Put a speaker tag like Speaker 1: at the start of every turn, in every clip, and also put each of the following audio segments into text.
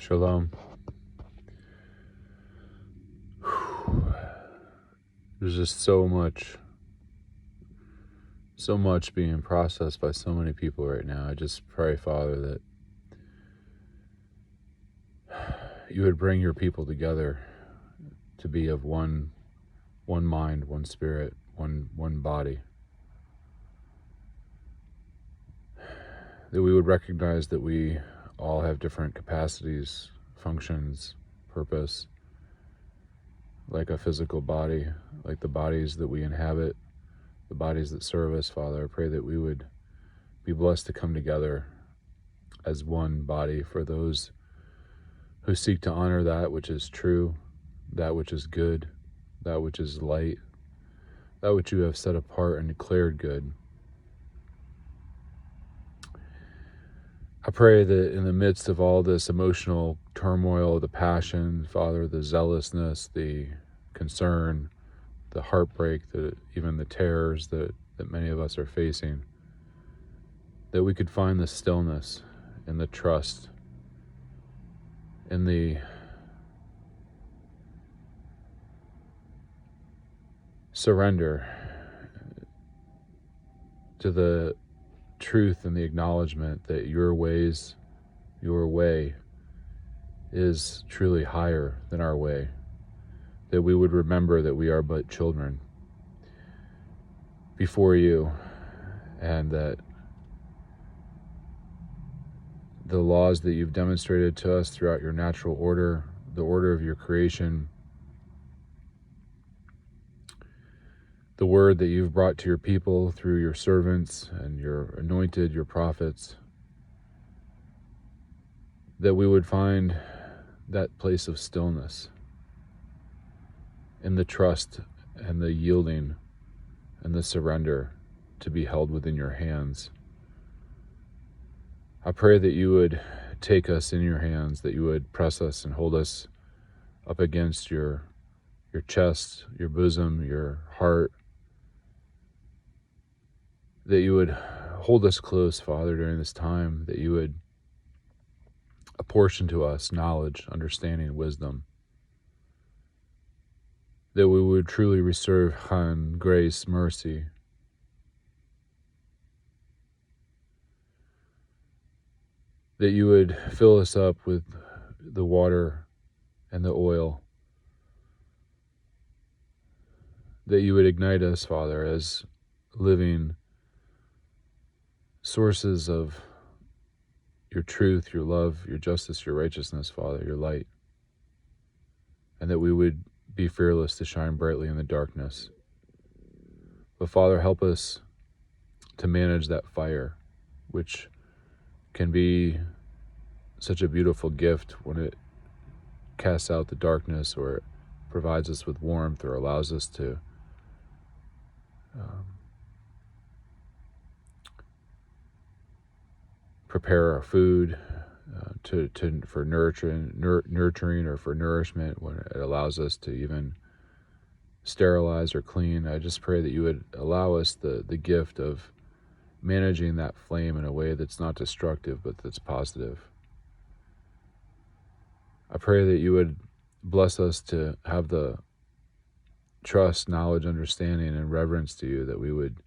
Speaker 1: Shalom. There's just so much being processed by so many people right now. I just pray, Father, that you would bring your people together to be of one mind, one spirit, one body. That we would recognize that we all have different capacities, functions, purpose, like a physical body, like the bodies that we inhabit, the bodies that serve us, Father. I pray that we would be blessed to come together as one body for those who seek to honor that which is true, that which is good, that which is light, that which you have set apart and declared good. I pray that in the midst of all this emotional turmoil, the passion, Father, the zealousness, the concern, the heartbreak, even the terrors that many of us are facing, that we could find the stillness and the trust and the surrender to the truth and the acknowledgement that your way is truly higher than our way, that we would remember that we are but children before you, and that the laws that you've demonstrated to us throughout your natural order, the order of your creation, the word that you've brought to your people through your servants and your anointed, your prophets, that we would find that place of stillness in the trust and the yielding and the surrender to be held within your hands. I pray that you would take us in your hands, that you would press us and hold us up against your chest, your bosom, your heart, that you would hold us close, Father, during this time, that you would apportion to us knowledge, understanding, wisdom, that we would truly receive chan, grace, mercy, that you would fill us up with the water and the oil, that you would ignite us, Father, as living sources of your truth, your love, your justice, your righteousness, Father, your light, and that we would be fearless to shine brightly in the darkness. But Father, help us to manage that fire, which can be such a beautiful gift when it casts out the darkness, or it provides us with warmth, or allows us to prepare our food for nurturing or for nourishment, when it allows us to even sterilize or clean. I just pray that you would allow us the gift of managing that flame in a way that's not destructive, but that's positive. I pray that you would bless us to have the trust, knowledge, understanding, and reverence to you, that we would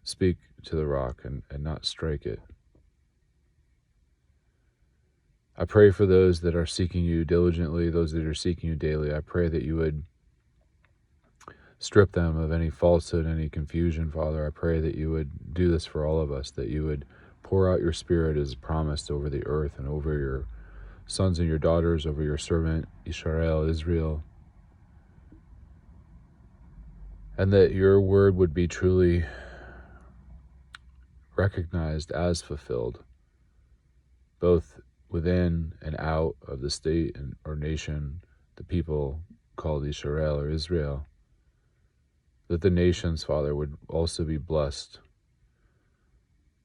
Speaker 1: speak to the rock and not strike it. I pray for those that are seeking you diligently, those that are seeking you daily. I pray that you would strip them of any falsehood, any confusion, Father. I pray that you would do this for all of us, that you would pour out your Spirit as promised over the earth and over your sons and your daughters, over your servant Israel, and that your word would be truly recognized as fulfilled, both within and out of the state or nation, the people called Israel or Israel, that the nations, Father, would also be blessed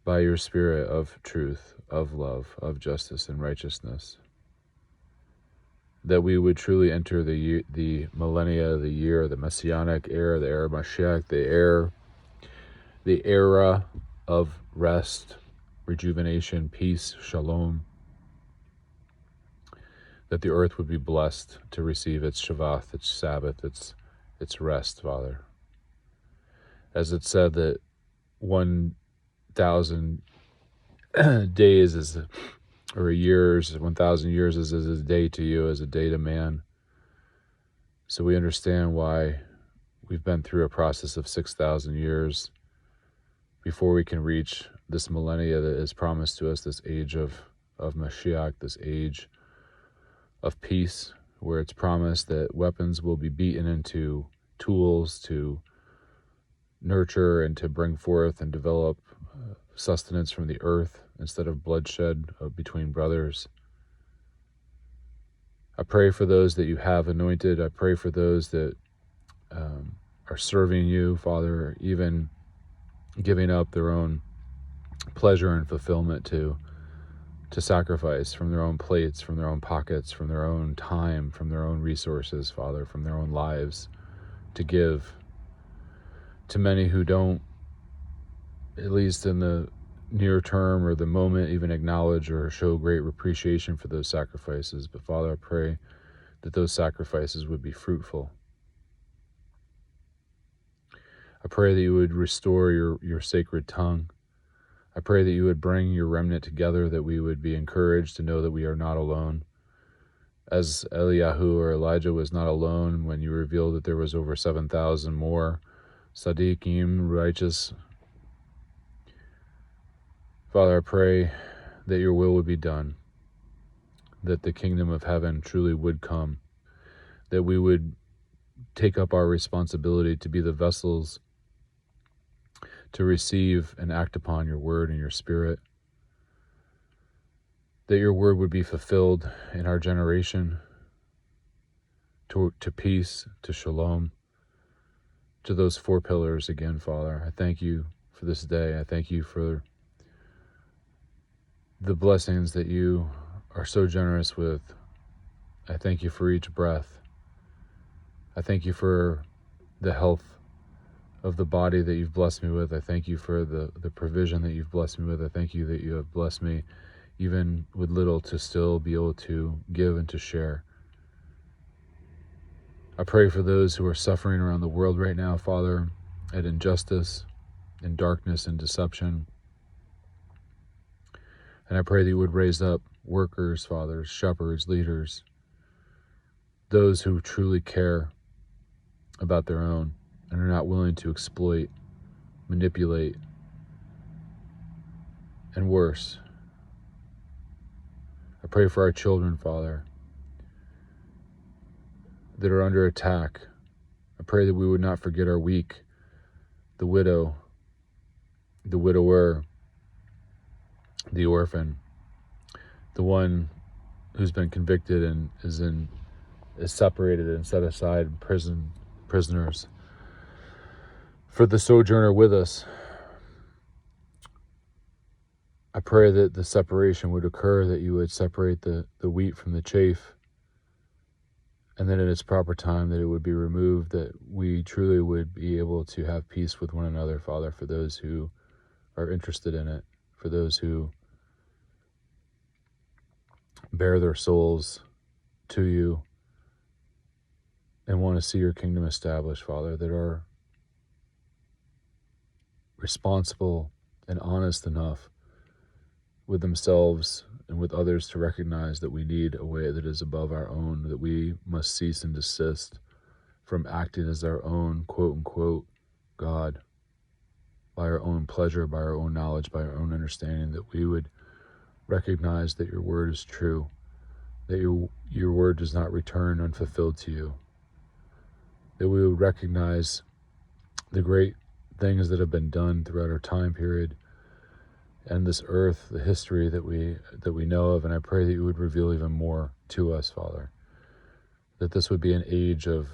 Speaker 1: by your Spirit of truth, of love, of justice and righteousness, that we would truly enter the millennia, the year, the Messianic era, the era of Mashiach, the era of rest, rejuvenation, peace, shalom, that the earth would be blessed to receive its Shabbat, its Sabbath, its rest, Father. As it said that 1,000 days is, or a years, 1,000 years is as a day to you, as a day to man. So we understand why we've been through a process of 6,000 years before we can reach this millennia that is promised to us, this age of Mashiach, this age of peace, where it's promised that weapons will be beaten into tools to nurture and to bring forth and develop sustenance from the earth instead of bloodshed between brothers. I pray for those that you have anointed. I pray for those that are serving you, Father, even giving up their own pleasure and fulfillment to sacrifice from their own plates, from their own pockets, from their own time, from their own resources, Father, from their own lives, to give to many who don't, at least in the near term or the moment, even acknowledge or show great appreciation for those sacrifices. But Father, I pray that those sacrifices would be fruitful. I pray that you would restore your sacred tongue. I pray that you would bring your remnant together, that we would be encouraged to know that we are not alone. As Eliyahu or Elijah was not alone when you revealed that there was over 7,000 more Sadiqim, righteous. Father, I pray that your will would be done, that the kingdom of heaven truly would come, that we would take up our responsibility to be the vessels to receive and act upon your word and your spirit, that your word would be fulfilled in our generation to peace, to shalom, to those four pillars again, Father. I thank you for this day. I thank you for the blessings that you are so generous with. I thank you for each breath. I thank you for the health of the body that you've blessed me with. I thank you for the provision that you've blessed me with. I thank you that you have blessed me even with little to still be able to give and to share. I pray for those who are suffering around the world right now, Father, at injustice, in darkness and deception. And I pray that you would raise up workers, fathers, shepherds, leaders, those who truly care about their own and are not willing to exploit, manipulate, and worse. I pray for our children, Father, that are under attack. I pray that we would not forget our weak, the widow, the widower, the orphan, the one who's been convicted and is separated and set aside in prisoners. For the sojourner with us, I pray that the separation would occur, that you would separate the wheat from the chaff, and then in its proper time that it would be removed, that we truly would be able to have peace with one another, Father, for those who are interested in it, for those who bear their souls to you and want to see your kingdom established, Father, that are responsible and honest enough with themselves and with others to recognize that we need a way that is above our own, that we must cease and desist from acting as our own quote-unquote God, by our own pleasure, by our own knowledge, by our own understanding, that we would recognize that your word is true, that your word does not return unfulfilled to you, that we would recognize the great things that have been done throughout our time period and this earth, the history that we know of, and I pray that you would reveal even more to us, Father, that this would be an age of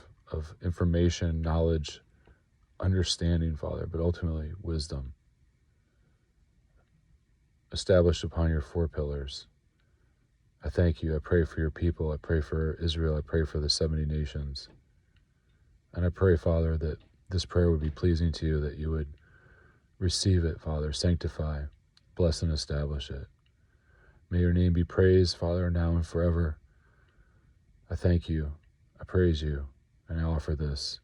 Speaker 1: information, knowledge, understanding, Father, but ultimately wisdom, established upon your four pillars. I thank you. I pray for your people. I pray for Israel. I pray for the 70 nations. And I pray, Father, that this prayer would be pleasing to you, that you would receive it, Father, sanctify, bless and establish it. May your name be praised, Father, now and forever. I thank you, I praise you, and I offer this.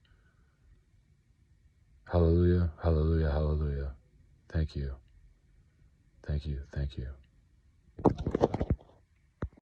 Speaker 1: Hallelujah, hallelujah, hallelujah. Thank you, thank you, thank you.